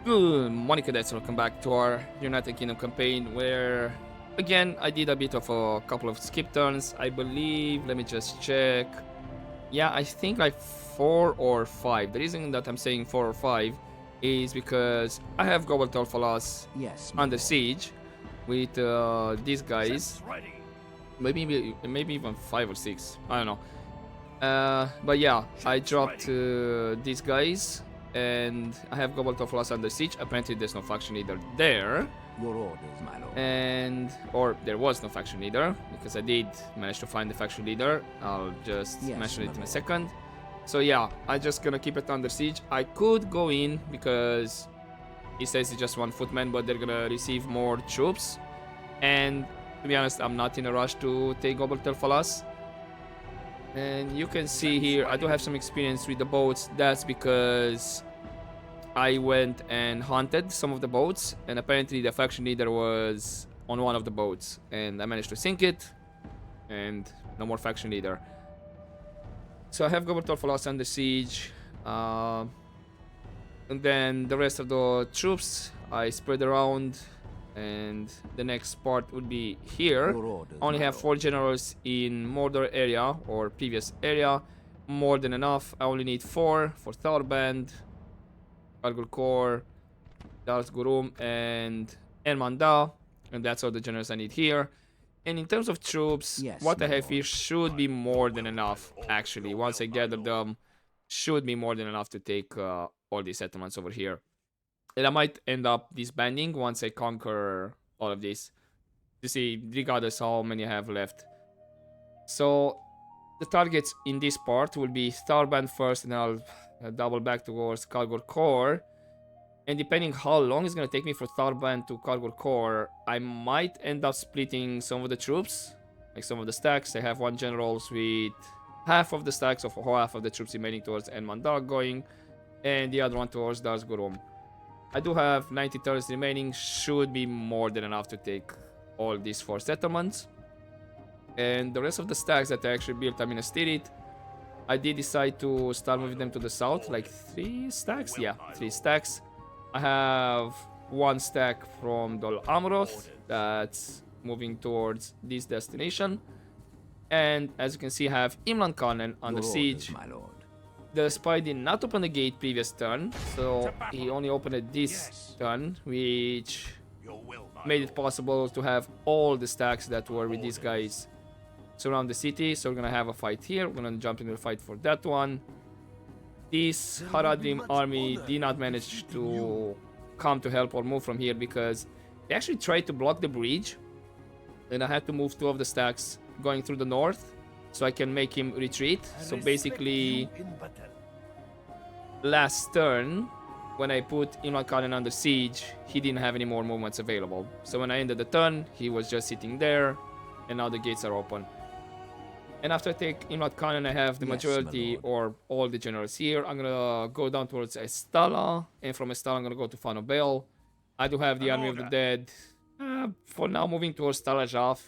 Good morning, cadets. Welcome back to our United Kingdom campaign, where again I did a bit of a couple of skip turns. I believe. Let me just check. Yeah, I think like 4 or 5. The reason that I'm saying 4 or 5 is because I have Global Falas under siege with these guys. Maybe even 5 or 6. I don't know. But yeah, I dropped these guys. And I have Global Falas under siege. Apparently there's no faction leader there. Your orders, my lord. Or there was no faction leader, because I did manage to find the faction leader. I'll just mention it in a second. So yeah, I'm just gonna keep it under siege. I could go in because he says it's just 1 footman, but they're gonna receive more troops. And to be honest, I'm not in a rush to take Global Falas. And you can see here, I do have some experience with the boats. That's because I went and hunted some of the boats, and apparently the faction leader was on one of the boats, and I managed to sink it, and no more faction leader. So I have Global Falas under siege, and then the rest of the troops I spread around. And the next part would be here. I only have 4 generals in Mordor area, or previous area. More than enough. I only need 4 for Tharband, Kargul Kor, Dars Gurum, and Elmanda. And that's all the generals I need here. And in terms of troops, what I have here should be more than enough, actually. Once I gather them, should be more than enough to take all these settlements over here. And I might end up disbanding once I conquer all of this, to see regardless how many I have left. So the targets in this part will be Tharband first, and I'll double back towards Kargul Kor. And depending how long it's gonna take me for Tharband to Kargul Kor, I might end up splitting some of the troops, like some of the stacks. I have 1 general with half of the stacks of half of the troops remaining towards Enmandar going, and the other one towards Dars Gurum. I do have 90 turns remaining, should be more than enough to take all these 4 settlements. And the rest of the stacks that I actually built, I'm in a Stirit. I did decide to start moving them to the south, like 3 stacks? Yeah, 3 stacks. I have 1 stack from Dol Amroth that's moving towards this destination. And as you can see, I have Imran Khan under siege. My lord. The spy did not open the gate previous turn, so he only opened it this turn, which made it possible to have all the stacks that were with these guys surround the city. So we're gonna have a fight here. We're gonna jump into the fight for that one. This Haradrim army did not manage to come to help or move from here because they actually tried to block the bridge, and I had to move 2 of the stacks going through the north so I can make him retreat. So basically, last turn, when I put Imran Khan under siege, he didn't have any more movements available. So when I ended the turn, he was just sitting there, and now the gates are open. And after I take Imran Khan and I have the majority or all the generals here, I'm gonna go down towards Estala, and from Estala I'm gonna go to Fanobel. I do have the Army of the Dead. For now, moving towards Talajaf,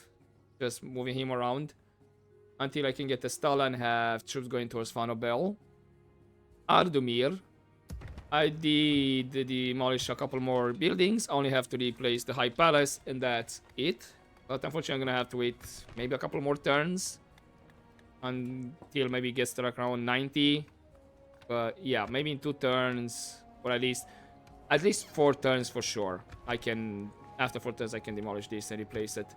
just moving him around until I can get Estala and have troops going towards Fanobel. Ardumir, I did demolish a couple more buildings. I only have to replace the High Palace, and that's it. But unfortunately, I'm gonna have to wait maybe a couple more turns until maybe it gets to like around 90. But yeah, maybe in 2 turns, or at least 4 turns for sure. After 4 turns, I can demolish this and replace it.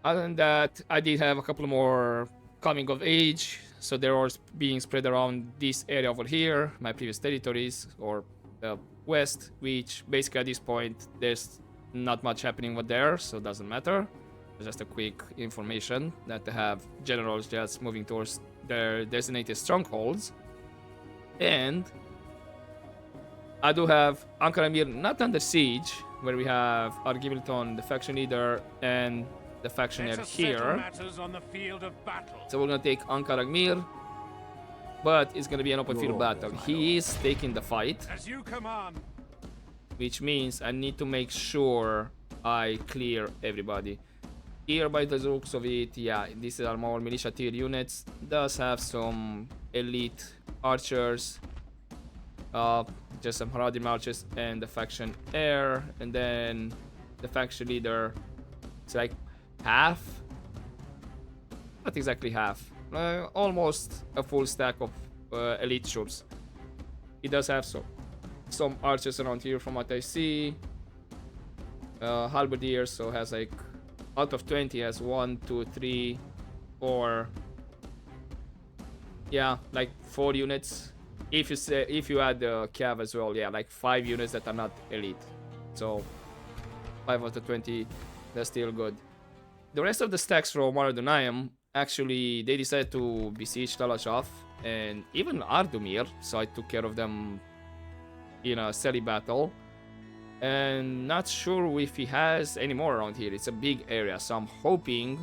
Other than that, I did have a couple more coming of age, so they're all being spread around this area over here, my previous territories, or the west, which basically at this point, there's not much happening with there, so it doesn't matter. Just a quick information that they have generals just moving towards their designated strongholds. And I do have Ankara not under siege, where we have Argibilton, the faction leader, and the factioner here. So we're gonna take Ankara, but it's gonna be an open field battle. He is taking the fight, which means I need to make sure I clear everybody. Here, by the looks of it, yeah, these are more militia tier units. Does have some elite archers, Just some Haradi marches and the faction heir, and then the faction leader. It's like half, not exactly half, almost a full stack of elite troops. He does have some archers around here from what I see. Halberdier, so has like out of 20 has 1, 2, 3, 4. Yeah, like 4 units. If you add the cav as well, yeah, like 5 units that are not elite. So 5 out of 20, that's still good. The rest of the stacks from Ardunayam, actually, they decided to besiege Talashov and even Ardumir, so I took care of them in a steady battle. And not sure if he has any more around here. It's a big area, so I'm hoping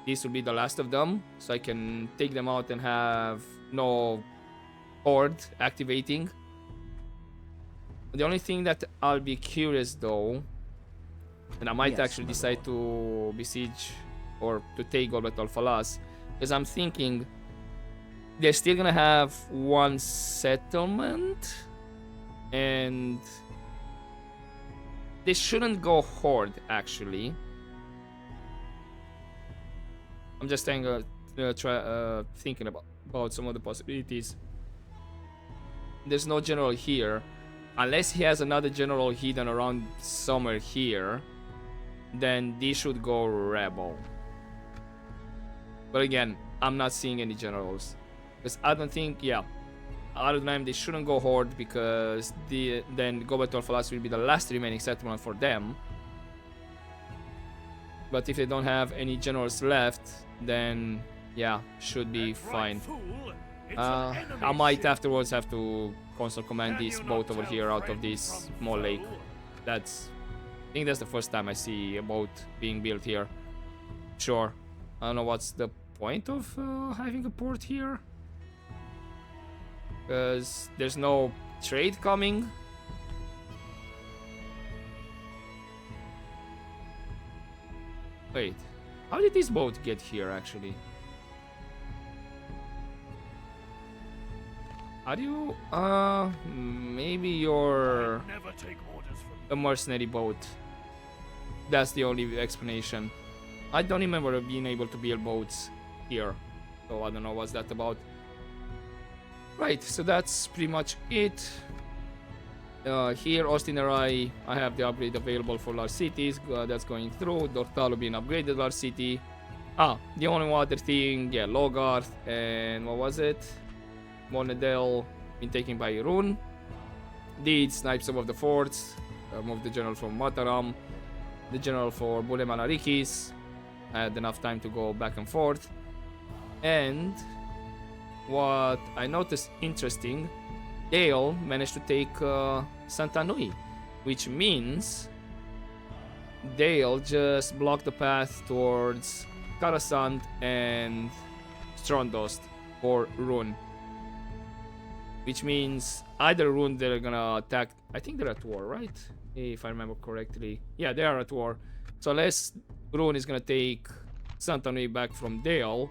this will be the last of them, so I can take them out and have no horde activating. The only thing that I'll be curious though, and I might actually decide to besiege or to take Golbat Falas, because I'm thinking they're still gonna have one settlement and they shouldn't go horde actually. I'm just thinking about some of the possibilities. There's no general here. Unless he has another general hidden around somewhere here, then this should go rebel. But again, I'm not seeing any generals. Because I don't think, yeah, out of the time they shouldn't go horde because then Golbat Falas will be the last remaining settlement for them. But if they don't have any generals left, then yeah, should be fine. I might afterwards have to console command this boat over here out of this small lake. I think that's the first time I see a boat being built here. Sure. I don't know what's the point of having a port here. Because there's no trade coming. Wait, how did this boat get here actually? Are you, maybe you're a mercenary boat. That's the only explanation. I don't remember being able to build boats here. So I don't know what's that about. Right, so that's pretty much it. Here, Ostinerai, I have the upgrade available for large cities. That's going through. Dortalo being upgraded large city. The only other thing, yeah, Logarth and what was it? Monedel been taken by Rune. Did snipe some of the forts. Moved the general from Mataram. The general for Bulemanarikis. I had enough time to go back and forth. And what I noticed interesting, Dale managed to take Santa Nui, which means Dale just blocked the path towards Karasant and Strondost for Rune. Which means either Rune they're gonna attack. I think they're at war, right? If I remember correctly. Yeah, they are at war. So unless Rune is gonna take Santa Nui back from Dale,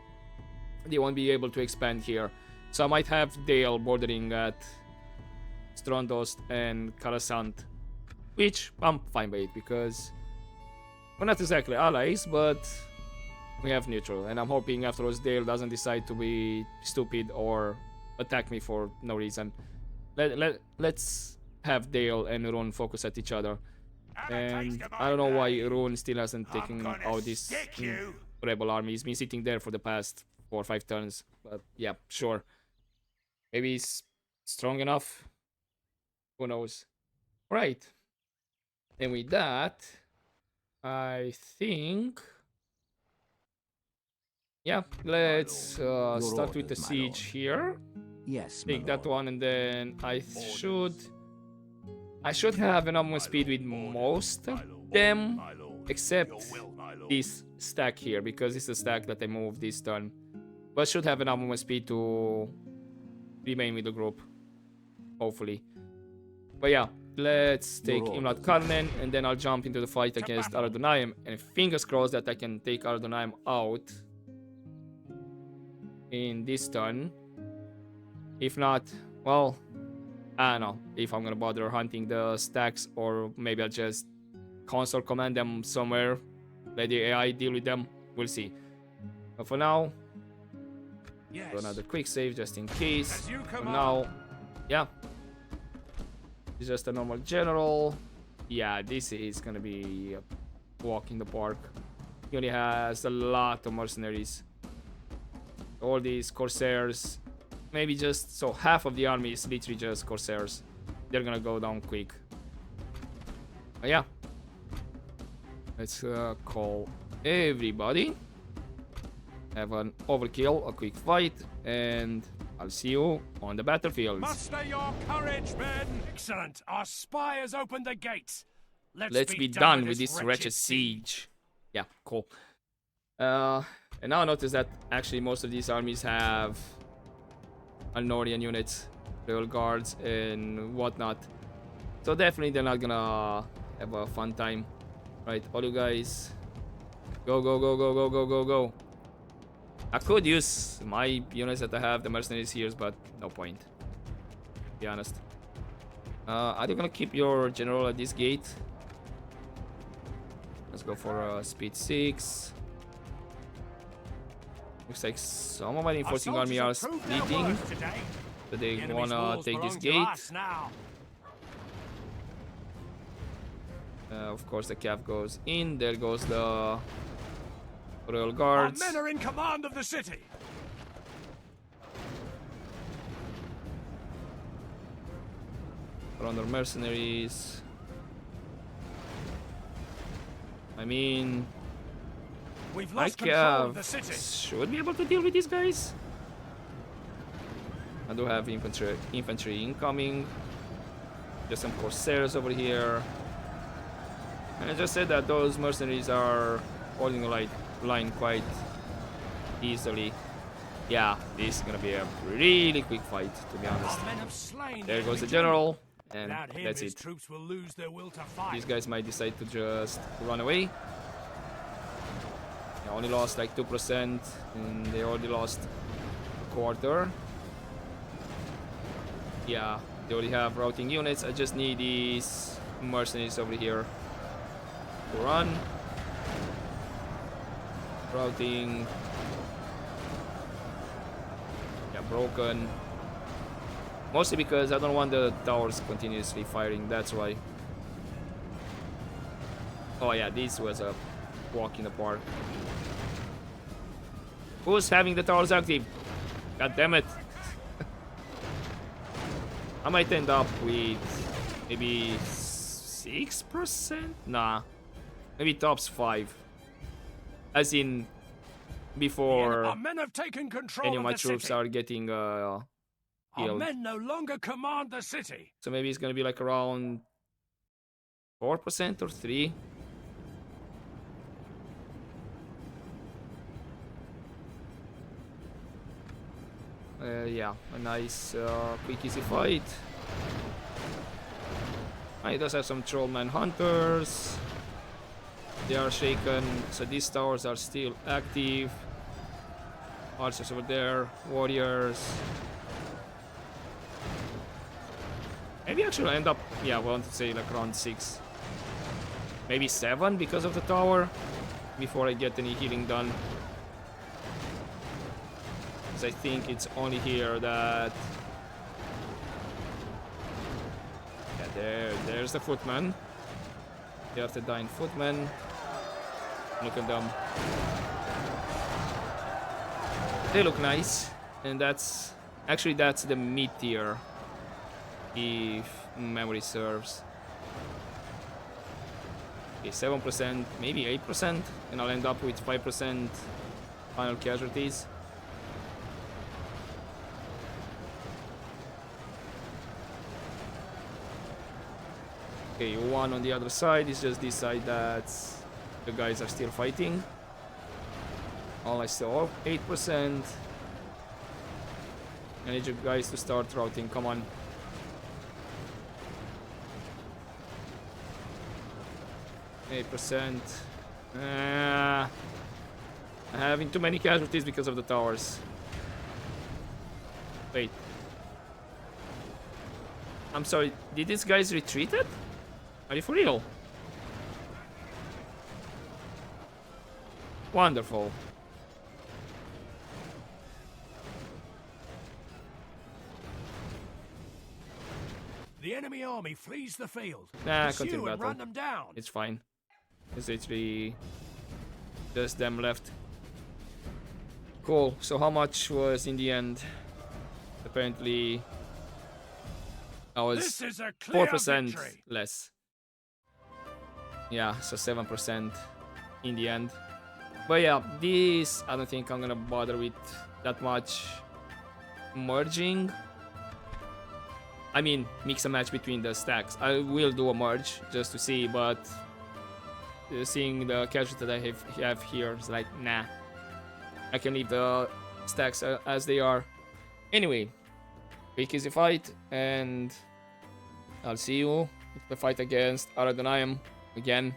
they won't be able to expand here. So I might have Dale bordering at Strondost and Karasant, which I'm fine with it because we're not exactly allies, but we have neutral. And I'm hoping afterwards Dale doesn't decide to be stupid or attack me for no reason. Let's have Dale and Rune focus at each other. And I don't know why Rune still hasn't taken out this rebel army. He's been sitting there for the past 4 or 5 turns. But yeah, sure. Maybe he's strong enough. Who knows? Right. And with that, I think... yeah, let's start with the siege here. Yes, take that one, and then I should have enough more speed with most of them, except this stack here, because it's a stack that I moved this turn. But should have enough more speed to remain with the group, hopefully. But yeah, let's take Imlat Karnen, and then I'll jump into the fight against Ardunayam, and fingers crossed that I can take Ardunayam out in this turn. If not, well, I don't know if I'm gonna bother hunting the stacks, or maybe I'll just console command them somewhere, let the AI deal with them. We'll see. But for now, do another quick save just in case. For now, yeah, it's just a normal general. Yeah, this is gonna be a walk in the park. He only has a lot of mercenaries. All these corsairs, maybe just so half of the army is literally just corsairs. They're gonna go down quick. But yeah, let's call everybody. Have an overkill, a quick fight, and I'll see you on the battlefield. Muster your courage, men! Excellent. Our spy has opened the gates. Let's be done with this wretched siege. Yeah, cool. And now I notice that actually most of these armies have Alnorian units, royal guards, and whatnot. So definitely they're not gonna have a fun time. Right, all you guys, go, go, go, go, go, go, go, go. I could use my units that I have, the mercenaries here, but no point, to be honest. Are you gonna keep your general at this gate? Let's go for speed 6. Looks like some of my enforcing army are splitting, so they wanna take this gate. Of course, the cav goes in. There goes the royal guards. Our men are in command of the city. Around our mercenaries. I mean, We've my lost control of the cav city. should be able to deal with these guys. I do have infantry incoming. Just some corsairs over here. And I just said that those mercenaries are holding the line quite easily. Yeah, this is gonna be a really quick fight, to be honest. There goes the general, and that's it. Troops will lose their will to fight. These guys might decide to just run away. They only lost like 2%, and they already lost a quarter. Yeah, they already have routing units. I just need these mercenaries over here to run. Routing. Yeah, broken. Mostly because I don't want the towers continuously firing, that's why. Oh yeah, this was a walk in the park. Who's having the towers active? God damn it. I might end up with maybe 6%? Nah. Maybe tops 5. As in, before our men have taken control any of my the troops city. are getting Our healed. men no longer command the city. So maybe it's gonna be like around 4% or 3. Yeah, a nice quick easy fight. He does have some trollman hunters. They are shaken, so these towers are still active. Archers over there, warriors. Maybe actually I'll end up, yeah, I want to say like around 6. Maybe 7 because of the tower, before I get any healing done. Because I think it's only here that... Yeah, there's the footman. They have the dying footman. Look at them. They look nice. And that's... Actually, that's the mid tier. If memory serves. Okay, 7%, maybe 8%. And I'll end up with 5% final casualties. Okay, one on the other side. It's just this side that the guys are still fighting. All I still 8%. I need you guys to start routing. Come on. %. I'm having too many casualties because of the towers. Wait. I'm sorry, did these guys retreated? Are you for real? Wonderful. The enemy army flees the field. Nah, Pursue continue and battle. run them down. It's fine. It's literally just them left. Cool. So how much was in the end? Apparently, I was This is a clear 4% victory. less. Yeah, so 7% in the end. But yeah, this I don't think I'm gonna bother with that much merging. I mean, mix and match between the stacks. I will do a merge just to see, but seeing the casualty that I have here is like, nah. I can leave the stacks as they are. Anyway, quick easy fight, and I'll see you if I fight against Aradonayam again.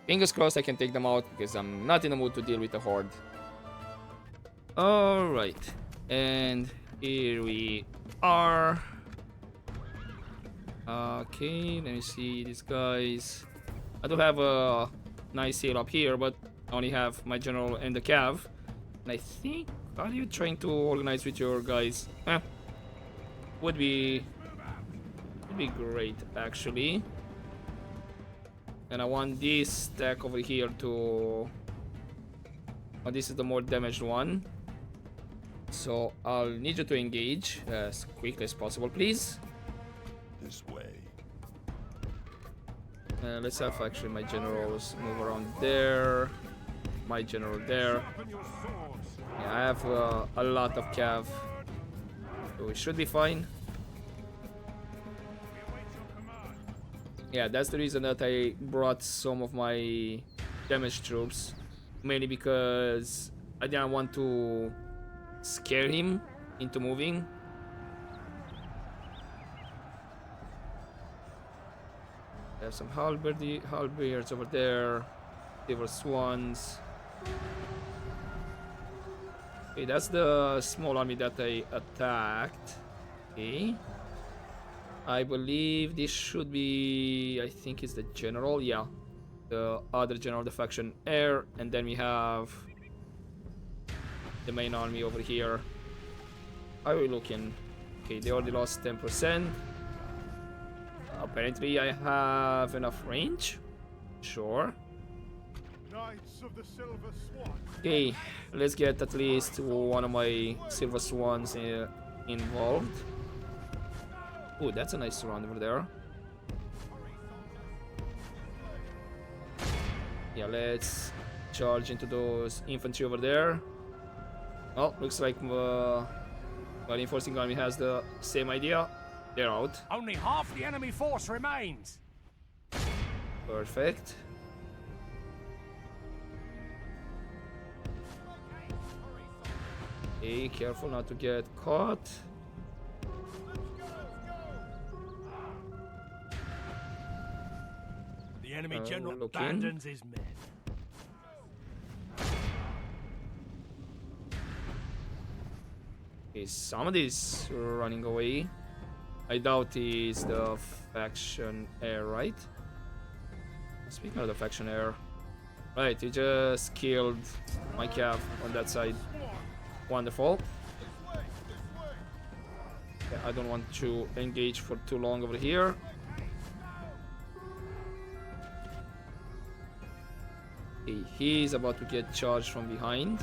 Fingers crossed I can take them out, because I'm not in the mood to deal with the horde. Alright, and here we are. Okay, let me see these guys. I do have a nice heal up here, but I only have my general and the cav. And I think, are you trying to organize with your guys? Would be great actually. And I want this stack over here to... Oh, this is the more damaged one. So I'll need you to engage as quickly as possible, please. This way. Let's have actually my generals move around there. My general there. Yeah, I have a lot of cav, so we should be fine. Yeah, that's the reason that I brought some of my damaged troops, mainly because I didn't want to scare him into moving. I have some halberds over there. Silver swans. Okay, that's the small army that I attacked. Okay. I believe this should be... I think it's the general, yeah. The other general, the faction heir. And then we have the main army over here. How are we looking? Okay, they already lost 10%. Apparently I have enough range. Sure. Okay, let's get at least one of my silver swans involved. Oh, that's a nice round over there. Yeah, let's charge into those infantry over there. Oh, looks like my reinforcing army has the same idea. They're out. Only half the enemy force remains. Perfect. Okay, careful not to get caught. The enemy general abandons his men. Okay, somebody's running away. I doubt he's the faction heir, right? Speaking of the faction heir, right, he just killed my cav on that side. Wonderful. Yeah, I don't want to engage for too long over here. Okay, he's about to get charged from behind.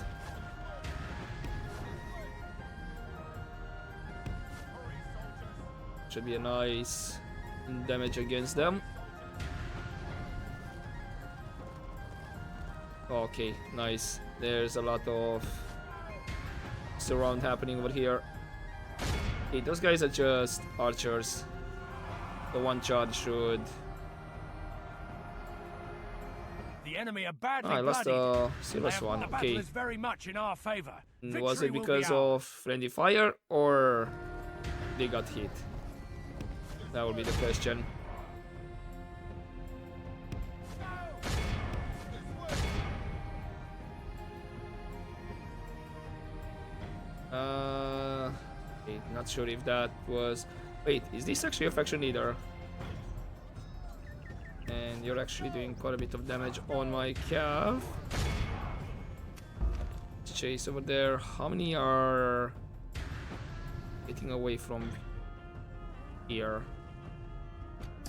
Should be a nice damage against them. Okay, nice. There's a lot of surround happening over here. Okay, those guys are just archers. The one charge should... The enemy are badly I lost a silver swan. The battle is very much in our favor. Was it Victory because will be of friendly fire or they got hit? That will be the question. Okay, not sure if that was... Wait, is this actually a faction leader? And you're actually doing quite a bit of damage on my cav. Chase over there. How many are getting away from here?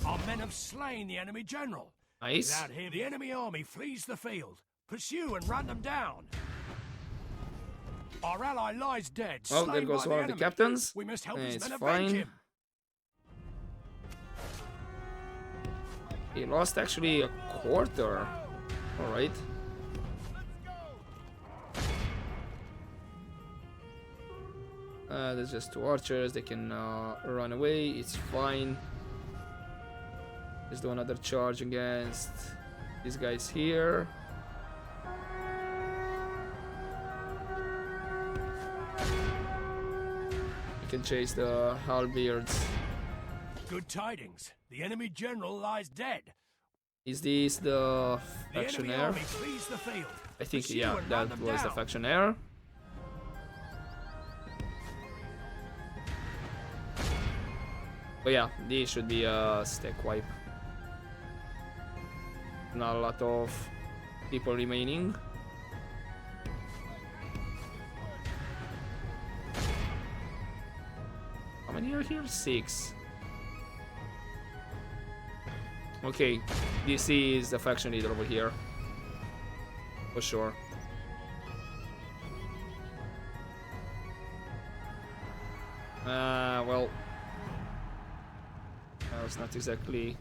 Our men have slain the enemy general. Nice. Without him, the enemy army flees the field. Pursue and run them down. Our ally lies dead. Well, there slain goes by one the of the enemy. captains. We must help And his it's men avenge fine. him. He lost actually a quarter. Alright. There's just 2 archers. They can run away. It's fine. Let's do another charge against these guys here. We can chase the halberds. Good tidings. The enemy general lies dead. Is this the The enemy factionaire? army flees the field. I think, Pursue yeah, and that run them was the down. factionaire. But yeah, this should be a stack wipe. Not a lot of people remaining. How many are here? 6. Okay, this is the faction leader over here. For sure. Well, that was not exactly.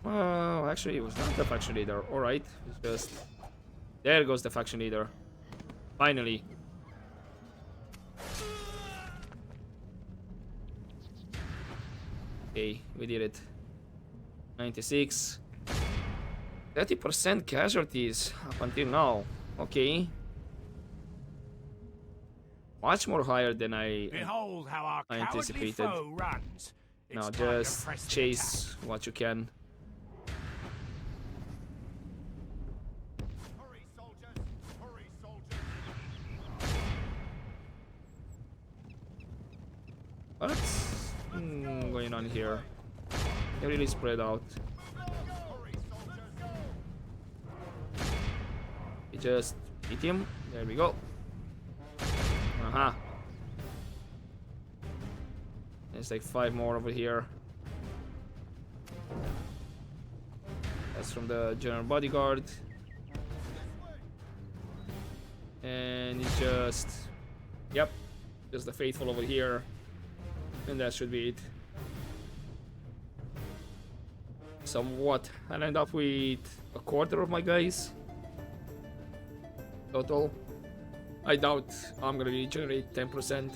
Well, actually, it was not the faction leader. Alright, it's just. There goes the faction leader. Finally. Okay, we did it. 96. 30% casualties up until now. Okay. Much more higher than I Behold how our cowardly anticipated. foe runs. It's Now time to just press the chase what you can. Hurry, soldiers! Hurry, soldiers! What's going on here? They're really spread out. Hurry, soldiers! We just hit him. There we go. Aha. There's like 5 more over here. That's from the general bodyguard. And it's just, yep, just the faithful over here. And that should be it. Somewhat. I'll end up with a quarter of my guys total. I doubt I'm gonna regenerate 10%.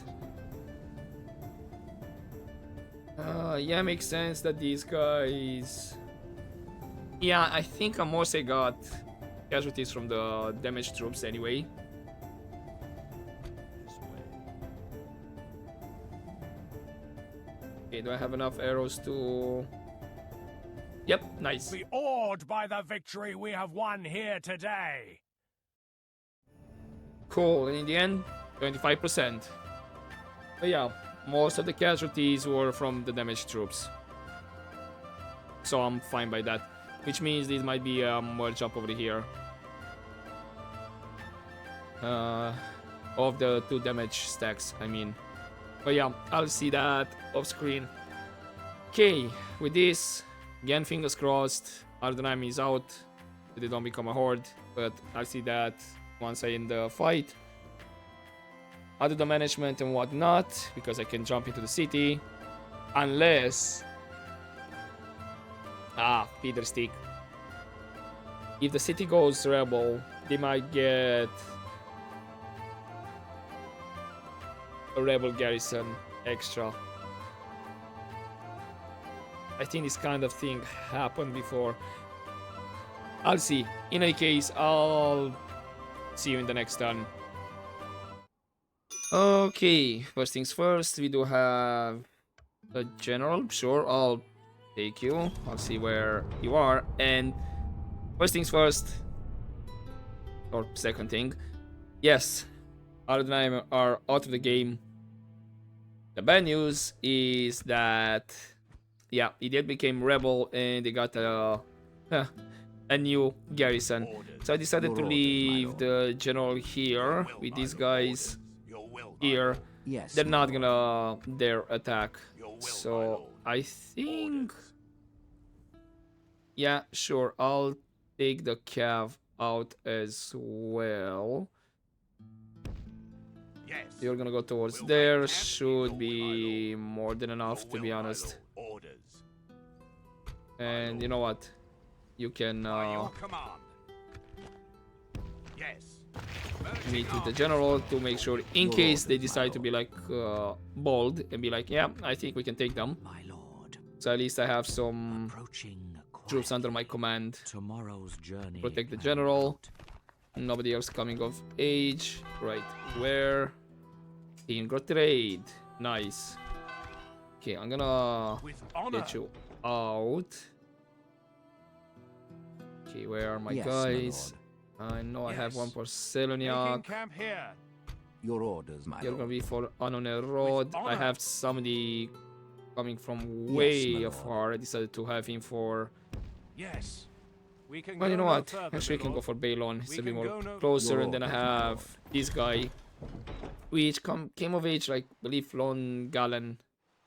Yeah, makes sense that these guys. Yeah, I think I mostly got casualties from the damaged troops anyway. This way. Okay, do I have enough arrows to? Yep, nice. Be awed by the victory we have won here today. Cool, and in the end, 25%. But yeah, most of the casualties were from the damaged troops. So I'm fine by that. Which means this might be a merge up over here. Of the 2 damage stacks, I mean. But yeah, I'll see that off screen. Okay, with this, again, fingers crossed, Ardenheim is out. They don't become a horde, but I'll see that once I end the fight. I'll do the management and whatnot, because I can jump into the city. Unless... Peter Stick. If the city goes rebel, they might get a rebel garrison extra. I think this kind of thing happened before. I'll see. In any case, I'll see you in the next turn. Okay, first things first, we do have a general. Sure, I'll take you. I'll see where you are. And first things first, or second thing, yes, Ardenheim are out of the game. The bad news is that, yeah, Idiot became rebel and they got a new garrison. So I decided to leave the general here with these guys here. They're not gonna dare attack. So I think, yeah, sure, I'll take the cav out as well. You're gonna go towards there. Should be more than enough, to be honest. And you know what? You can meet with the general to make sure, in case they decide to be like bold and be like, yeah, I think we can take them. So at least I have some troops under my command. Protect the general. Nobody else coming of age. Right, where? Ingot trade. Nice. Okay, I'm gonna get you out. Okay, where are my guys? I know I have one for Seleniak. Your orders, my You're gonna lord. be for Anone Road. I have somebody coming from way afar. I decided to have him for. Yes. We can Well, you go know no what? further, Actually, I can my go lord. for Balon. It's a bit can more go no closer, further. and then I have this guy, which came of age, like, I believe, Lon Galen.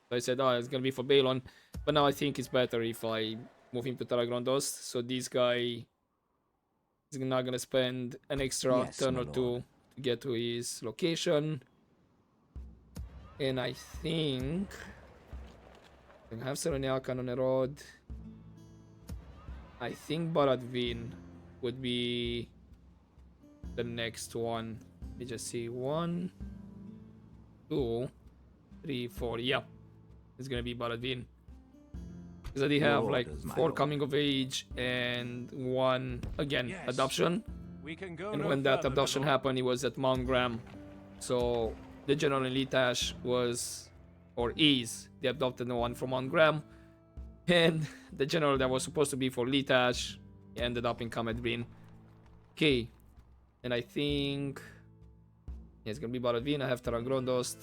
So I said, oh, it's gonna be for Balon, but now I think it's better if I move him to Taragrondos. So this guy is not gonna spend an extra turn or two to get to his location. And I think I have Sereniak on the road. I think Baradvin would be the next one. Let me just see. 1, 2, 3, 4. Yeah, it's gonna be Baradvin. Because I did have like 4 coming of age and 1 again adoption. We can go And no when that further, my abduction lord. happened, it was at Mount Graham. So the general in Litash was, or is, the adopted one from Mount Graham. And the general that was supposed to be for Litash ended up in Comet Green. Okay. And I think, yeah, it's gonna be Baradvin. I have Tarangrondost,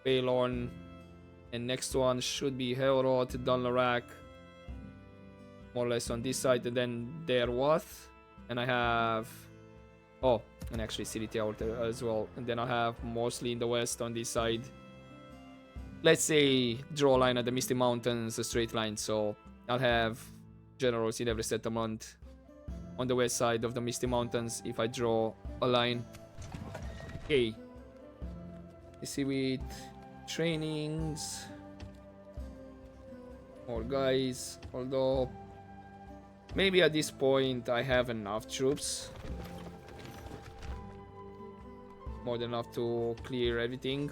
Balorn, and next one should be Heorot, Dunlarak, more or less on this side, and then Derwath. And I have, oh, and actually City Tower as well. And then I have mostly in the west on this side. Let's say draw a line at the Misty Mountains, a straight line. So I'll have generals in every settlement on the west side of the Misty Mountains if I draw a line. Okay. Let's see with trainings. More guys. Although maybe at this point I have enough troops. More than enough to clear everything.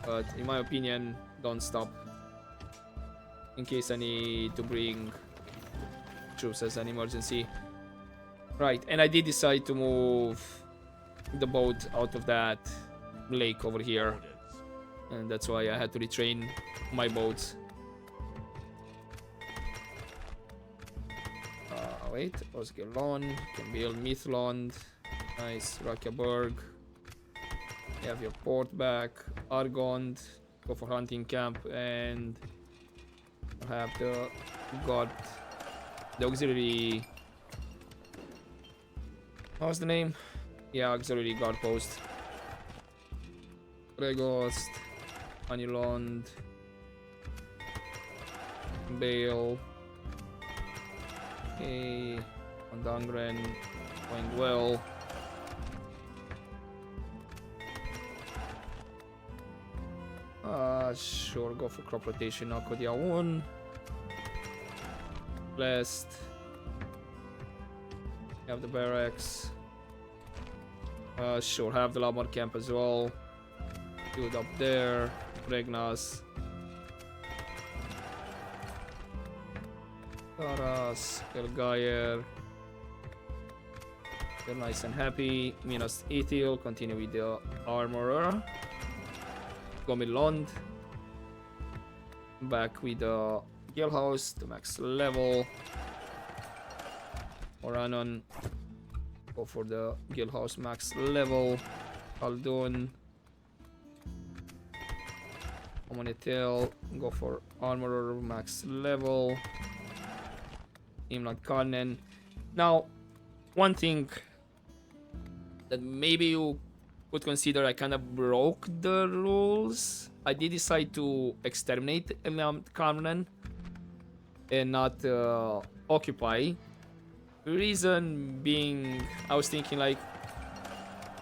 But in my opinion, don't stop. In case I need to bring troops as an emergency. Right, and I did decide to move the boat out of that lake over here. And that's why I had to retrain my boats. Wait, Osgelon, can build Mithlond. Nice, Rakyaburg. You have your port back, Argond, go for hunting camp, and have the god, the auxiliary. What's the name? Yeah, auxiliary guard post. Pregost, Anilond, Bale. Okay, Ondangren, going well. Sure, go for crop rotation. Akodiaun. Blessed. Have the barracks. Sure, have the Lamar camp as well. Do it up there. Regnas. Taras. Elgayer. They're nice and happy. Minas Ithil. Continue with the armorer. Gomilond. Back with the Guildhouse, the max level. Oranon. Go for the Guildhouse max level. Khaldun. Communitel, go for armorer max level. Imlat Karnen. Now, one thing that maybe you could consider, I kind of broke the rules. I did decide to exterminate Imlat Karnen and not occupy. The reason being, I was thinking like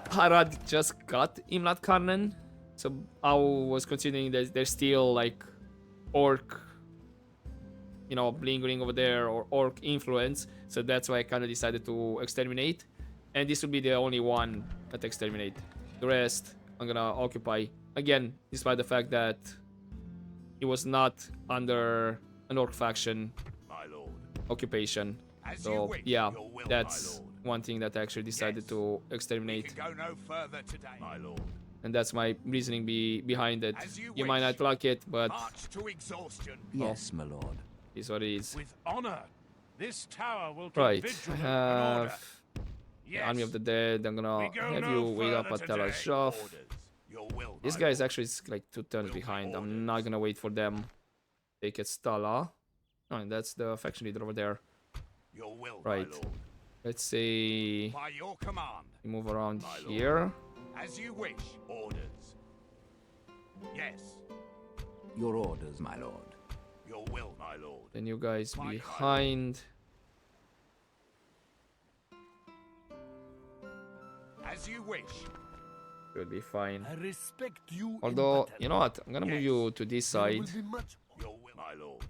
Harad just got Imlat Karnen, so I was considering that there's still like orc, you know, lingering over there, or orc influence. So that's why I kind of decided to exterminate, and this will be the only one that exterminate. The rest I'm gonna occupy again, despite the fact that it was not under an orc faction occupation. So yeah, that's one thing that I actually decided to exterminate. Go no further today, my lord. And that's my reasoning behind it. You might not like it, but March to exhaustion. Yes, my lord. it's what it is. With honor, this tower will keep Right, I vigilant and order. have the Yes. Army of the Dead. I'm gonna We go have no you wait up further at Tel today. Ashaf. Your will, This my guy is lord. actually like 2 turns behind. I'm not gonna wait for them. Take it Stala. Oh, and that's the faction leader over there. Your will, Right. my lord. Let's say By your command, we move around My lord. here. as you wish. Orders. Yes. Your orders, my lord. Your will, my lord. Then you guys My behind. As you wish. Should be fine. I respect you. Although, you know what? I'm gonna move you to this side. Your will, my lord.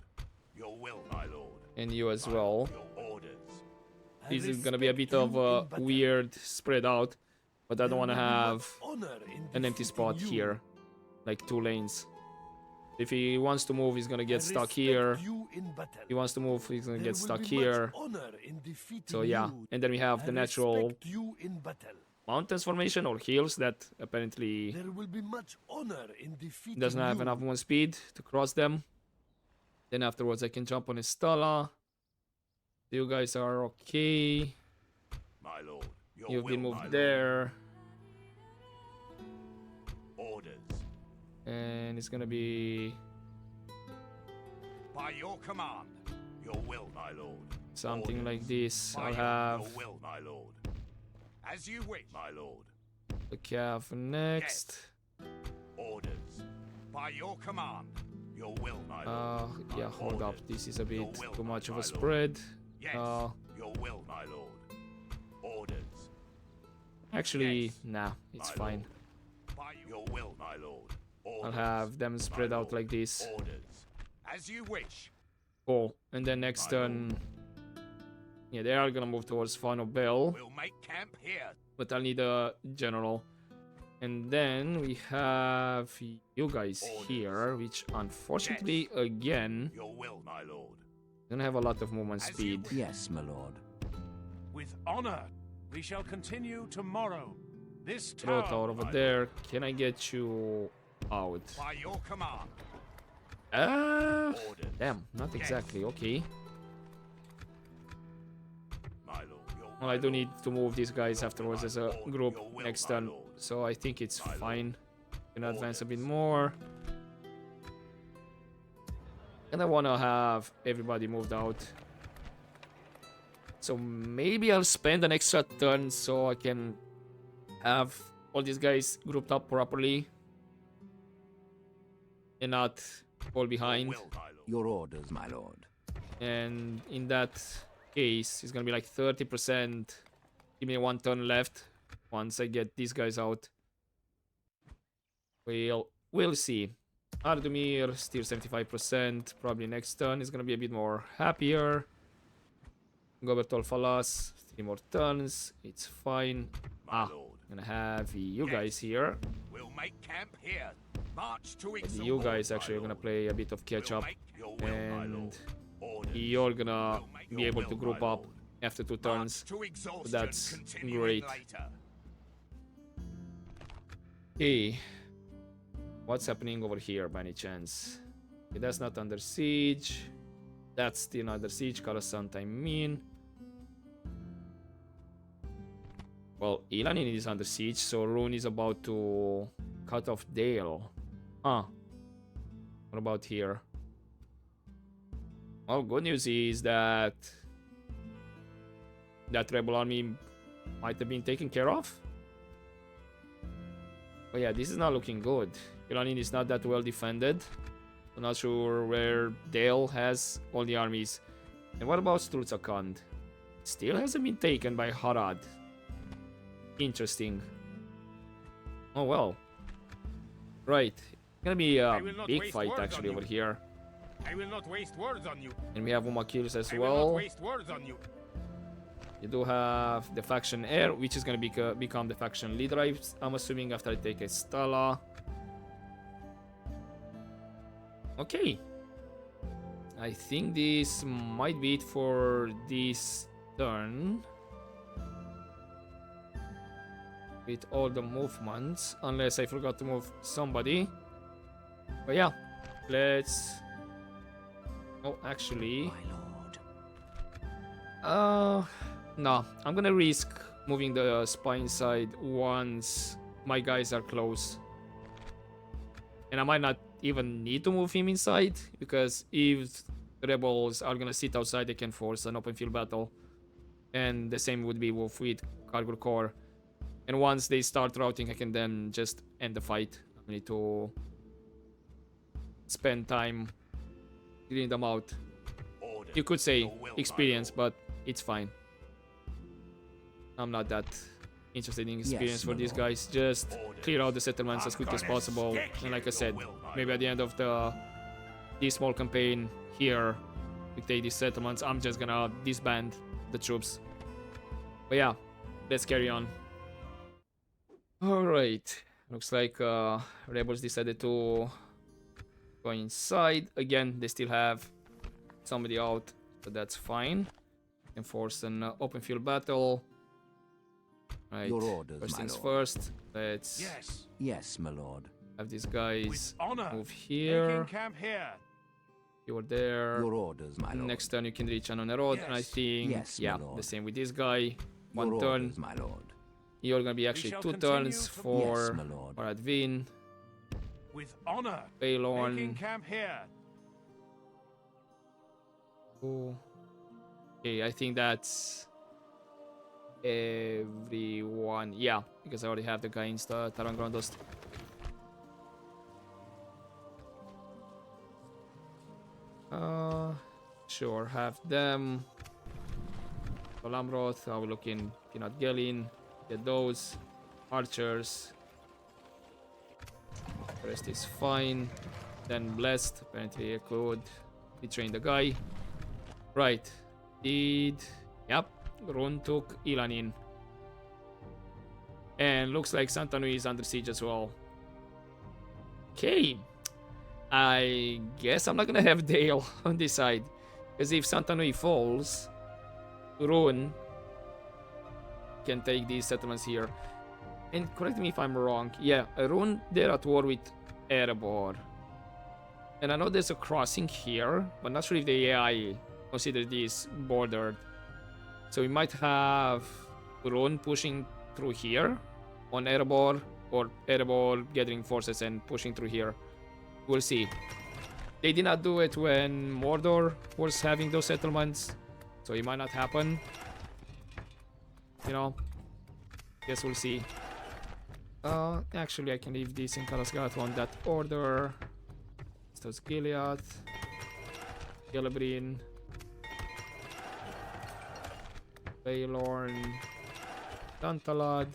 Your will, my lord. And you as well. Your orders. This is gonna be a bit of a weird spread out. But I don't wanna have an empty spot here. Like 2 lanes. If he wants to move, he's gonna get stuck here. If he wants to move, he's gonna get stuck here. So yeah, and then we have the natural mountains formation or hills that apparently There will be much honor in defeating doesn't have you. enough movement speed to cross them. Then afterwards I can jump on Estala. You guys are okay. My lord. Your You've will, been my moved lord. there. Orders. And it's gonna be By your command. Your will, my lord. something Orders. like this. By I'll your have will, my lord. As you wish, my lord. the calf next. Orders. By your command. Your will, my lord. Yeah, hold up. Orders. This is a bit Your will, too much of my a lord. spread. Yes. Uh, Your will, my lord. Orders. Actually, Yes. nah, it's My fine. lord. By your will, my lord. I'll Orders. have them My spread out lord. like this. Orders. As you wish. Cool. And then next My turn, yeah, they are gonna move towards Final Bell, We'll make camp here. but I'll need a general. And then we have you guys Orders. here, which unfortunately, again, Your will, my lord. gonna have a lot of movement As you speed. wish. Yes, my lord. With honor, we shall continue tomorrow. This Throw tower tower over there. Can I get you out? By your command. Orders. Damn, not exactly. Okay. My lord. Your Well, I do need to move these guys afterwards as a group Your will, next my turn, lord. so I think it's My lord. fine. Can advance a bit Orders. more. And I wanna have everybody moved out. So maybe I'll spend an extra turn so I can have all these guys grouped up properly and not fall behind. Will, my lord. Your orders, my lord. And in that case, it's gonna be like 30%. Give me 1 turn left once I get these guys out. We'll see. Ardumir still 75%. Probably next turn is gonna be a bit more happier. Gobertol Falas, 3 more turns. It's fine. My lord. I'm gonna have you guys here. We'll make camp here. March to And exhaustion. you guys actually are gonna play a bit of catch up. Your will, my And lord. Orders. you're gonna We'll make be your able will, to my group up lord. after 2 March turns. to exhaustion. that's Continuing great. Later. Okay. What's happening over here by any chance? Okay, that's not under siege. That's still under siege. Coruscant, I mean. Well, Ilanin is under siege, so Rune is about to cut off Dale. Huh. What about here? Well, good news is that that rebel army might have been taken care of. But yeah, this is not looking good. Iranin is not that well defended. I'm not sure where Dale has all the armies. And what about Strutzakand? Still hasn't been taken by Harad. Interesting. Oh well. Right. Gonna be a big fight actually over here. I will not waste words on you. And we have Umakirs as I will not well. waste words on you. You do have the faction heir, which is gonna become the faction leader, I'm assuming, after I take a Stala. Okay. I think this might be it for this turn. With all the movements, unless I forgot to move somebody. But yeah, let's... Oh, actually... No, I'm gonna risk moving the spy inside once my guys are close. And I might not even need to move him inside, because if the rebels are gonna sit outside, they can force an open field battle. And the same would be with Kargur Core. And once they start routing, I can then just end the fight. I need to spend time clearing them out. You could say experience, but it's fine. I'm not that interested in experience for these guys. Just clear out the settlements as quick as possible. And like I said, maybe at the end of this small campaign here, we take these settlements. I'm just gonna disband the troops. But yeah, let's carry on. Alright, looks like rebels decided to go inside. Again, they still have somebody out, but that's fine. Can force an open field battle. Right, Your orders, first my things lord. first, let's Yes, my lord. have these guys honor. move here. Making camp here. You are there. Your orders, my lord. Next turn you can reach on a road, and I think, Yes, my yeah, lord. the same with this guy. Your One turn. orders, my lord. You're gonna be actually shall 2 continue turns to- for Yes, my lord. Advin, With honor. Making Baylorn. camp here. Okay, I think that's everyone. Yeah, because I already have the guy in Tarangrondost. Sure, have them. Lamroth, I will look in Peanut Gellin, get those. Archers. The rest is fine. Then Blessed, apparently I could retrain the guy. Right, yep, Rune took Ilanin. And looks like Santa Nui is under siege as well. Okay, I guess I'm not gonna have Dale on this side. Because if Santa Nui falls, Rune can take these settlements here. And correct me if I'm wrong. Yeah, Rune, they're at war with Erebor. And I know there's a crossing here, but not sure if the AI consider this bordered. So we might have Rune pushing through here on Erebor, or Erebor gathering forces and pushing through here. We'll see. They did not do it when Mordor was having those settlements, so it might not happen. You know, guess we'll see. Actually, I can leave this in Karasgath on that order. Those Gilead, Gelebrin, Baylorn, Tantalad.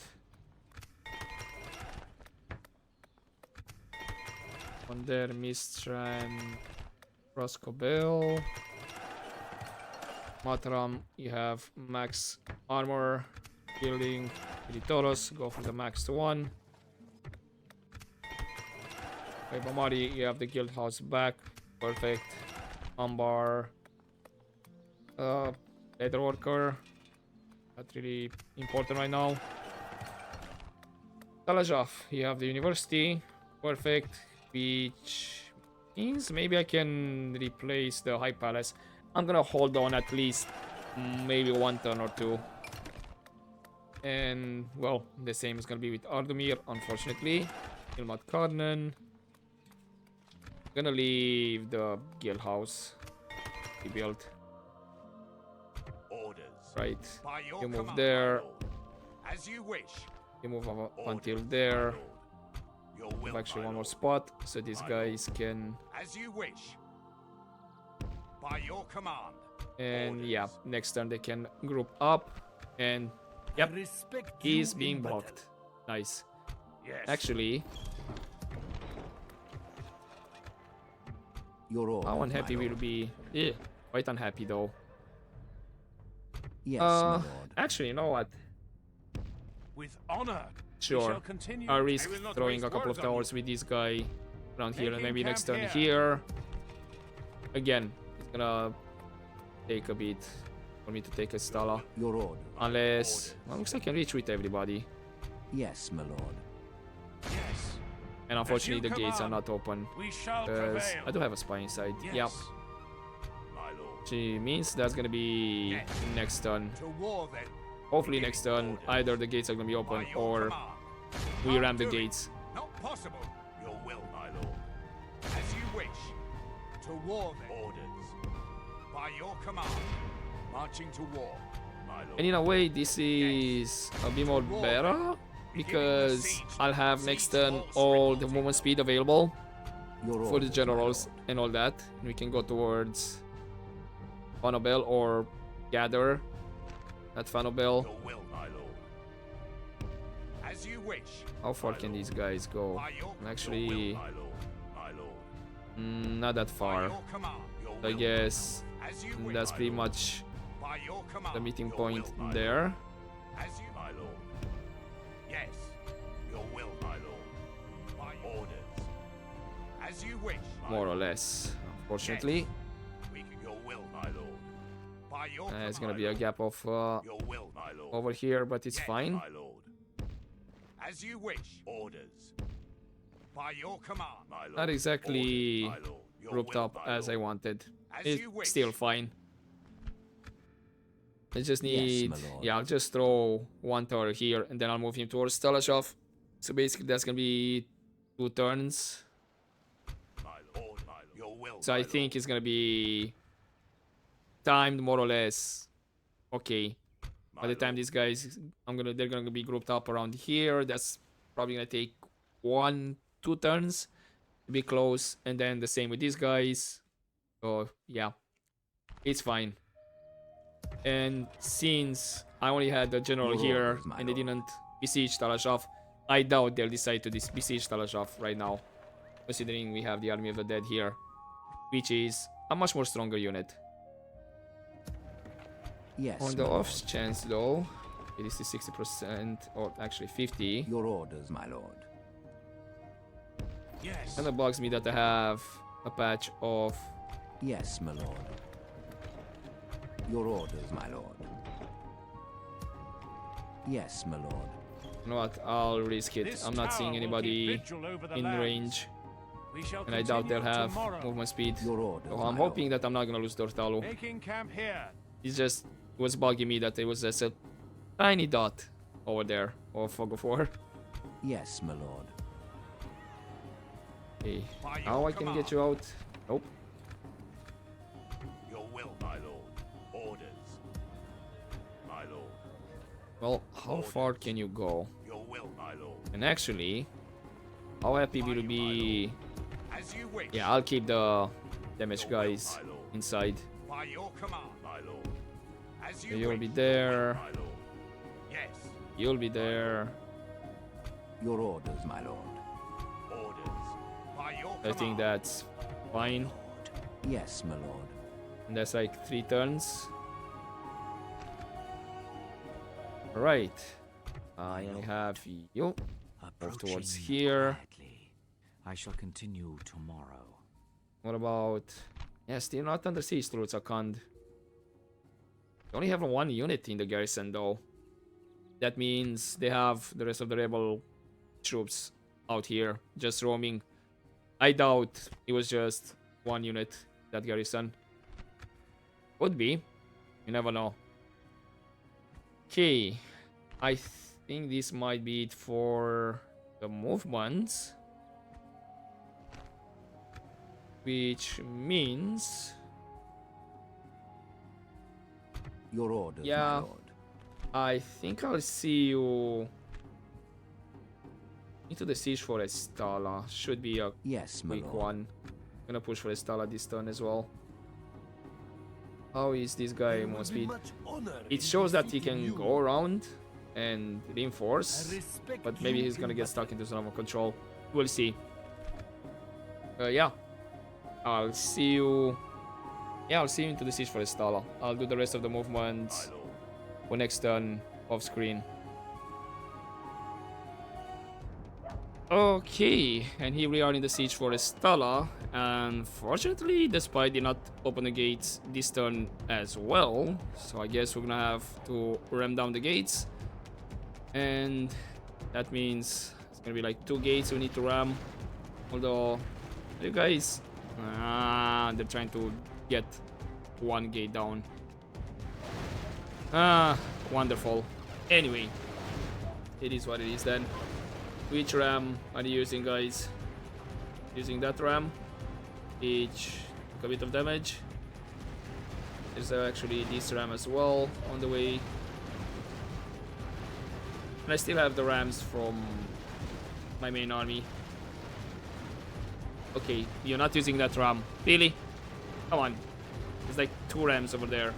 On there, Mistran, Roscobel. Matram, you have max armor, building, Toros, go for the max 1. Okay, Bamari, you have the guild house back, perfect. Ambar, leather worker, not really important right now. Talajaf, you have the university, perfect, which means maybe I can replace the high palace. I'm gonna hold on at least maybe 1 turn or 2. And well, the same is gonna be with Ardumir, unfortunately. Ilmat Karnan. Gonna leave the guild house he built. Orders. Right. By your You move command, there. my lord. As you wish. You move up Orders, until my there. lord. Your We will, have actually my one more lord. spot, so these My guys can. As you wish. By your command. And yeah, Orders. next turn they can group up. And I yep, respect you he's in being battle. blocked. Nice. Yes. Actually, Your orders, how my unhappy lord. will be. Yeah, quite unhappy though. Yes, my lord. Actually, you know what? With honor. We Sure. shall continue. I'll risk I will not throwing waste a couple of words on you. towers with this guy around here, and Making maybe next turn camp here. Again, it's gonna take a bit for me to take a Stala. Your orders. Unless, well, looks like I can reach with everybody. Yes, my lord. Yes. And unfortunately, the you gates are command. not open. We shall Because prevail. I do have a spy inside. Yes. Yep. My lord. Which means that's gonna be Yes. next turn. To war then. Hopefully next turn, Orders. either the gates are gonna be By open your or command. we I'll ram the do it. gates. Not possible. Your will, my lord. As you wish. To war then. Orders. By your command. Marching to war, my lord. And in a way, this is a bit more better because I'll have next turn all the movement speed available Your for the orders, my generals lord. and all that. And we can go towards Fanobel or gather at Fanobel. Your will, my lord. As you wish. How far my can lord. these guys go? By your, Actually, your will, my lord. My lord. not that By far. your command. Your I will, guess as you wish, that's my pretty lord. much By your command. the meeting your point will, my there. lord. As you, my lord. Yes. Your will, my lord. By orders. As you wish. my More or lord. less, unfortunately. We can, your will, my lord. By your There's gonna command, be a lord. gap of Your will, my lord. over here, but it's Yes, fine. my lord. As you wish. Orders. By your command, my lord. Not exactly Orders, my lord. Your grouped will, up my as I lord. wanted. As It's you wish. still fine. I just Yes, need, my lord. yeah, I'll just throw one tower here and then I'll move him towards Stalashov. So basically that's gonna be 2 turns. My lord, my lord. Your will, So my I think lord. it's gonna be timed more or less. Okay. My By the time lord. these guys, they're gonna be grouped up around here. That's probably gonna take 1-2 turns to be close, and then the same with these guys. So yeah, it's fine. And since I only had the general Your here orders, my and they lord. didn't besiege Talashov, I doubt they'll decide to besiege Talashov right now, considering we have the army of the dead here, which is a much more stronger unit. Yes, On the my off lord. chance though, it is 60% or actually 50. Your orders, my lord. Yes. And it bugs me that I have a patch of Yes, my lord. Your orders, my lord. Yes, my lord. you know what, I'll risk it. This I'm not seeing tower will keep anybody vigil over the in lands. range, We shall and I doubt they'll continue have tomorrow. movement speed. Your orders, So my I'm hoping that I'm not gonna lose Dortalu. Making camp here. It just was bugging me that it was just a tiny dot over there of Fog of War. lord. Yes, my lord. Okay, By your now I can get command. you out. Nope. Your will, my lord. Orders. My lord. Well, how far can you go? Your will, my lord. And actually, how happy will you be? As you wish. Yeah, I'll keep the damage Your will, guys my lord. inside. By your command, my lord. As you You'll wish. be there. My lord. Yes. You'll be there. Your orders, my lord. Orders. By your I think command. that's fine. Yes, my lord. And that's like 3 turns. Alright. I only have you. Move towards here. Quietly. I shall continue tomorrow. What about... Yeah, still not under siege towards Akand. They only have 1 unit in the garrison though. That means they have the rest of the rebel troops out here, just roaming. I doubt it was just 1 unit, that garrison. Could be. You never know. Okay. I think this might be it for the movements. Which means... Your orders, Yeah. my lord. I think I'll see you into the siege for Estala. Should be a Yes, my quick lord. one. Gonna push for Estala this turn as well. How is this guy There will more be speed? much honor It in shows that he defeating can you. go around and I reinforce, respect but maybe you he's gonna in get battle. stuck into zone of control. We'll see. Yeah. I'll see you. Yeah, I'll see you into the siege for Estala. I'll do the rest of the movements My lord. for next turn off screen. Okay, and here we are in the siege for Estala. Unfortunately, the spy did not open the gates this turn as well. So I guess we're gonna have to ram down the gates. And that means it's gonna be like 2 gates we need to ram. Although, you guys... they're trying to get 1 gate down. Wonderful. Anyway, it is what it is then. Which ram are you using, guys? Using that ram. Each took a bit of damage. There's actually this ram as well on the way. And I still have the rams from my main army. Okay, you're not using that ram. Really? Come on. There's like 2 rams over there.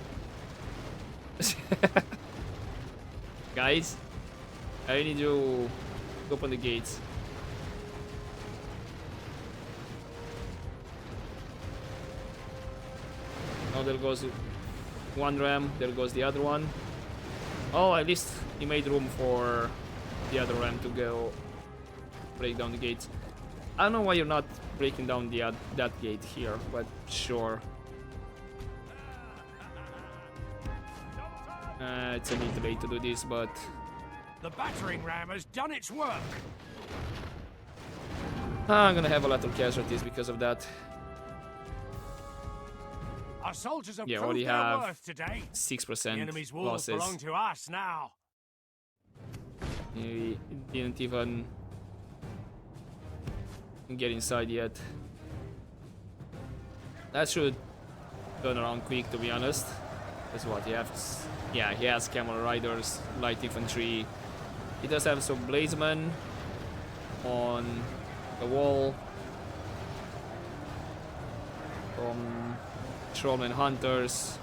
Guys, I need you to open the gates. Oh, there goes 1 ram, there goes the other one. Oh, at least he made room for the other ram to go break down the gates. I don't know why you're not breaking down the that gate here, but sure. It's a little late to do this, but The battering ram has done its work. I'm gonna have a lot of casualties because of that. Our soldiers have Yeah, proved already their have worth today. 6% The enemy's walls losses. belong to us now. He didn't even get inside yet. That should turn around quick, to be honest. That's what he has. Yeah, he has camel riders, light infantry. He does have some blazemen on the wall. From trollmen hunters.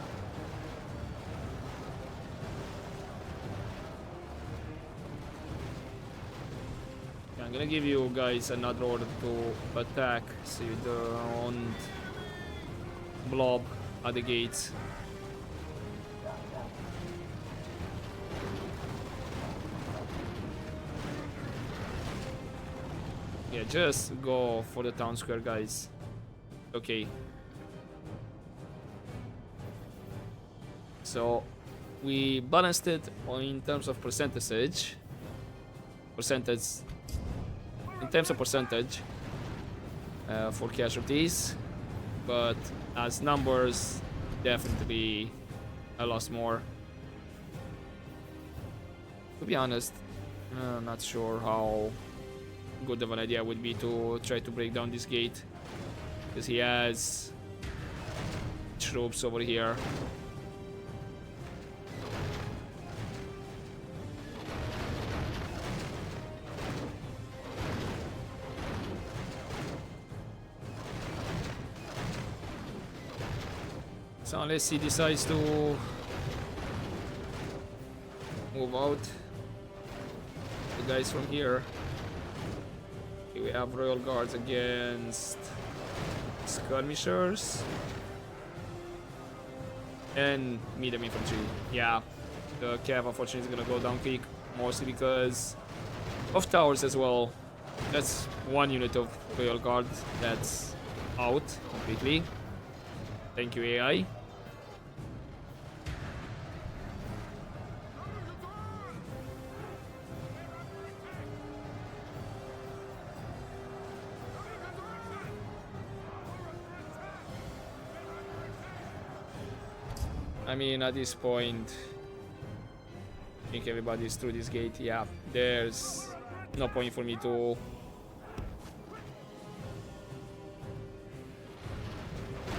I'm gonna give you guys another order to attack so you don't blob at the gates. Yeah, just go for the town square, guys. Okay. So we balanced it in terms of percentage. In terms of percentage for casualties, but as numbers, definitely I lost more. To be honest, I'm not sure how good of an idea would be to try to break down this gate, because he has troops over here. So unless he decides to move out, the guys from here. Okay, we have royal guards against skirmishers and medium infantry. Yeah, the cav unfortunately is gonna go down quick, mostly because of towers as well. That's 1 unit of royal guard that's out completely. Thank you, AI. I mean, at this point, I think everybody's through this gate. Yeah, there's no point for me to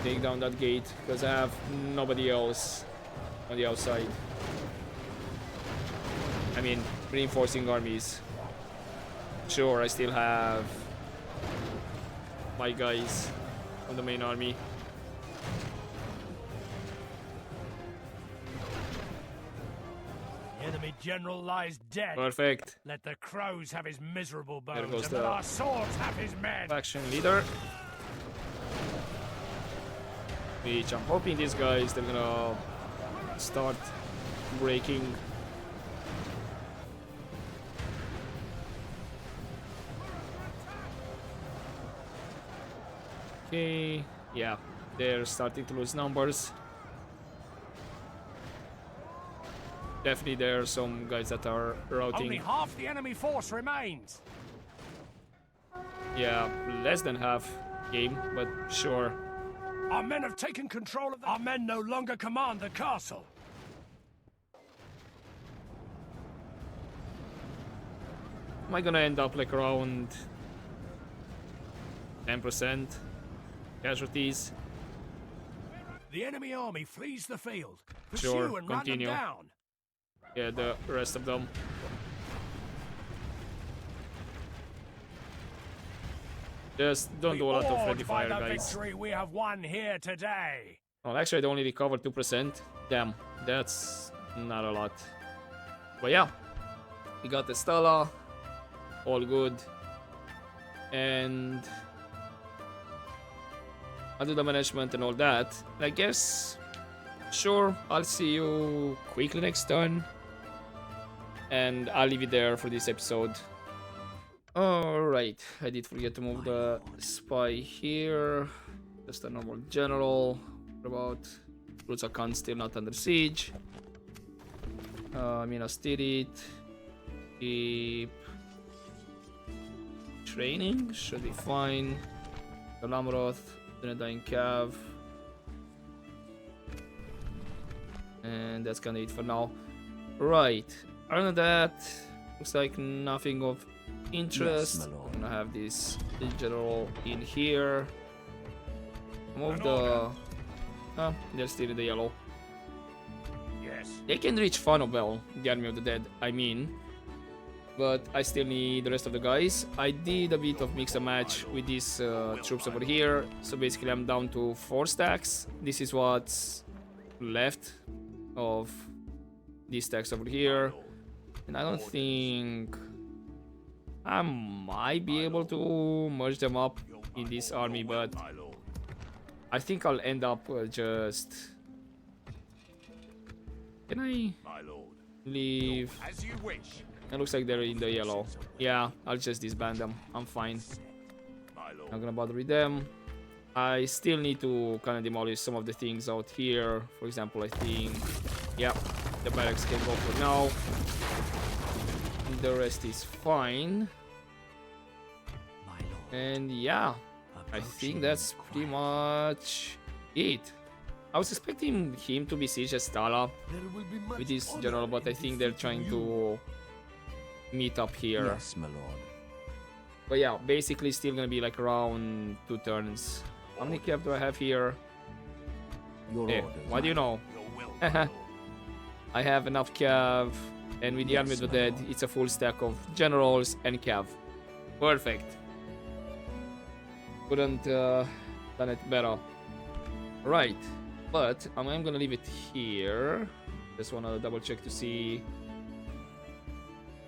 take down that gate because I have nobody else on the outside. I mean, reinforcing armies. Sure, I still have my guys on the main army. The enemy general lies dead. Perfect. Let the crows have his miserable There bones, goes and let the our swords have his men. faction leader. Which I'm hoping these guys, they're gonna start breaking. Okay, yeah, they're starting to lose numbers. Definitely there are some guys that are routing. Only half the enemy force remains. Yeah, less than half game, but sure. Our men have taken control of the... Our men no longer command the castle. Am I gonna end up like around 10% casualties? The enemy army flees the field. Sure, Pursue and continue. run them down. Yeah, the rest of them. Just don't do a lot of friendly fire, By the guys. victory we have won here today. Well, actually, I only recovered 2%. Damn, that's not a lot. But yeah, we got the Stala. All good. And I'll do the management and all that. I guess, sure, I'll see you quickly next turn. And I'll leave it there for this episode. Alright, I did forget to move the spy here. Just a normal general. What about Rutsakan still not under siege? Minas Tirith. Keep training, should be fine. The Lamroth, Dunedain Cav. And that's gonna it for now. Right, other than that, looks like nothing of interest. Yes, my lord. I'm gonna have this general in here. Move the... they're still in the yellow. Yes. They can reach Fanobel, the Army of the Dead, I mean. But I still need the rest of the guys. I did a bit of mix and match with these troops over here. So basically I'm down to 4 stacks. This is what's left of these stacks over here. And I don't think... I might be able to merge them up in this army, but I think I'll end up just... Can I leave? As you wish. It looks like they're in the yellow. Yeah, I'll just disband them. I'm fine. Not gonna bother with them. I still need to kind of demolish some of the things out here. For example, I think... Yeah, the barracks can go for now. The rest is fine. And yeah, I think that's pretty much it. I was expecting him to besiege Stala with this general, but I think they're trying to meet up here. Yes, my lord. But yeah, basically still gonna be like around 2 turns. How many cav do I have here? Your Hey, orders. what do you know? Your will. I have enough cav, and with the Army of the Dead, it's a full stack of generals and cav. Perfect. Couldn't done it better. Right, but I'm gonna leave it here. Just wanna double check to see.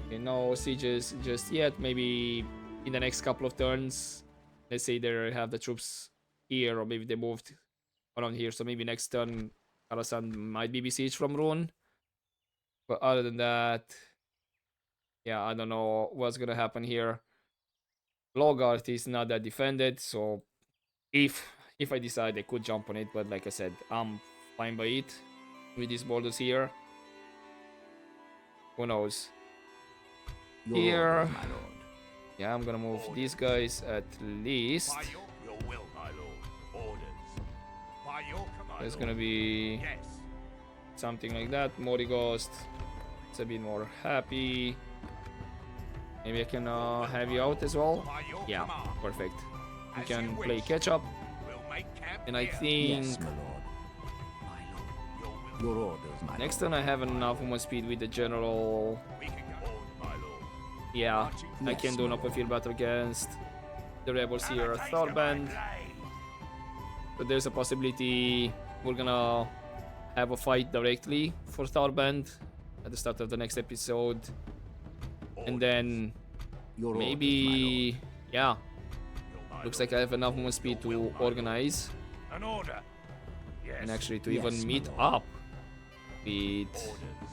Okay, no sieges just yet. Maybe in the next couple of turns. Let's say they have the troops here, or maybe they moved around here. So maybe next turn, Karasan might be besieged from Rune. But other than that, yeah, I don't know what's gonna happen here. Logart is not that defended, so if I decide I could jump on it, but like I said, I'm fine by it with these borders here. Who knows? Your Here, orders, my lord. yeah, I'm gonna move these guys at least. By your will, my lord. Orders. By your command. There's gonna be Yes. something like that. Mori Ghost, it's a bit more happy. Maybe I can have you out as well. By your Yeah, command. perfect. You As can you play wish. catch up. We'll make camp And I here. think Yes, my lord. My lord. Your orders, my next lord. turn I have enough movement speed with the general. We can go on, my lord. Yeah, I Yes, can do an my open lord. field battle against the rebels Have here a at taste of my Tharband. blade. But there's a possibility we're gonna have a fight directly for Tharband at the start of the next episode. And then Your orders, my maybe, yeah, My looks lord. like I have enough movement speed to organize An order. Yes. and actually to Yes, even my meet lord. up with Orders.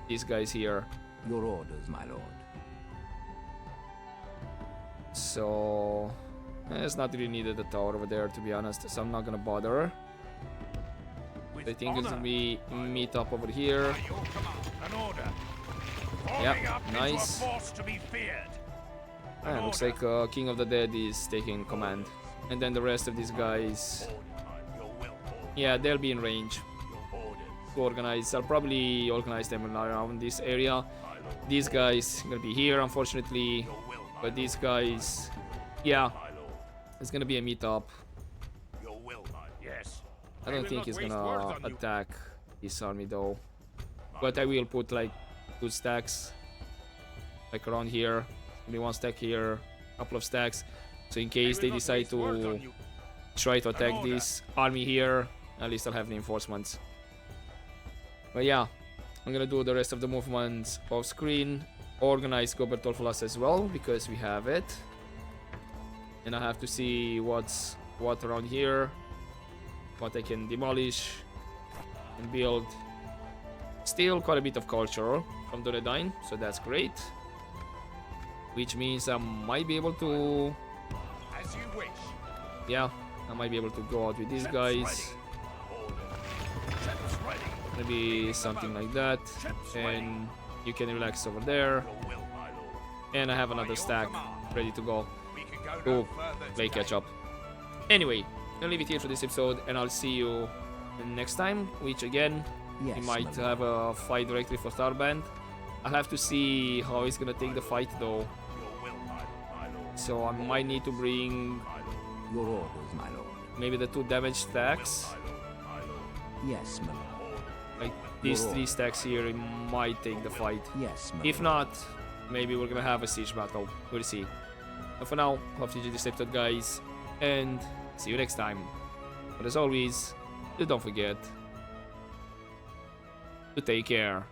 these guys here. lord. Your orders, my lord. So it's not really needed a tower over there, to be honest, so I'm not gonna bother. With I think it's honor. gonna be meet up over here. By your command. An order. Yeah, Forming up nice. into a force to be feared. Ah, looks like King of the Dead is taking command. And then the rest of these guys, Your will. yeah, they'll be in range Your orders. to organize. I'll probably organize them around this area. My lord. These guys gonna be here, unfortunately. Your will, my But these guys, yeah, my lord. it's gonna be a meetup. Your will, my lord. Yes. I don't think he's gonna attack this army though. But I will put like 2 stacks, like around here. Maybe 1 stack here, couple of stacks. So in case they decide to try to attack this army here, at least I'll have reinforcements. But yeah, I'm gonna do the rest of the movements off screen. Organize Gobertolfolas as well, because we have it. And I have to see what's what around here, what I can demolish and build. Still quite a bit of culture from the Redine, so that's great. Which means I might be able to, As you wish. yeah, I might be able to go out with these guys. Ships ready. Maybe something like that. And you can relax over there. Your will, my lord. And I have another stack ready to go We can go to no further play today. catch up. Anyway, I'll leave it here for this episode, and I'll see you next time, which again, Yes, we my might lord. have a fight directly for Tharband. I'll have to see how he's gonna take the fight though. Your will, my lord. So I might need to bring My lord. Your orders, my lord. maybe the 2 damage stacks. My lord. My lord. Yes, my lord. Like these 3 stacks here, it might take the fight. Yes, my If lord. not, maybe we're gonna have a siege battle. We'll see. But for now, hope you enjoyed this episode, guys, and see you next time. But as always, don't forget to take care.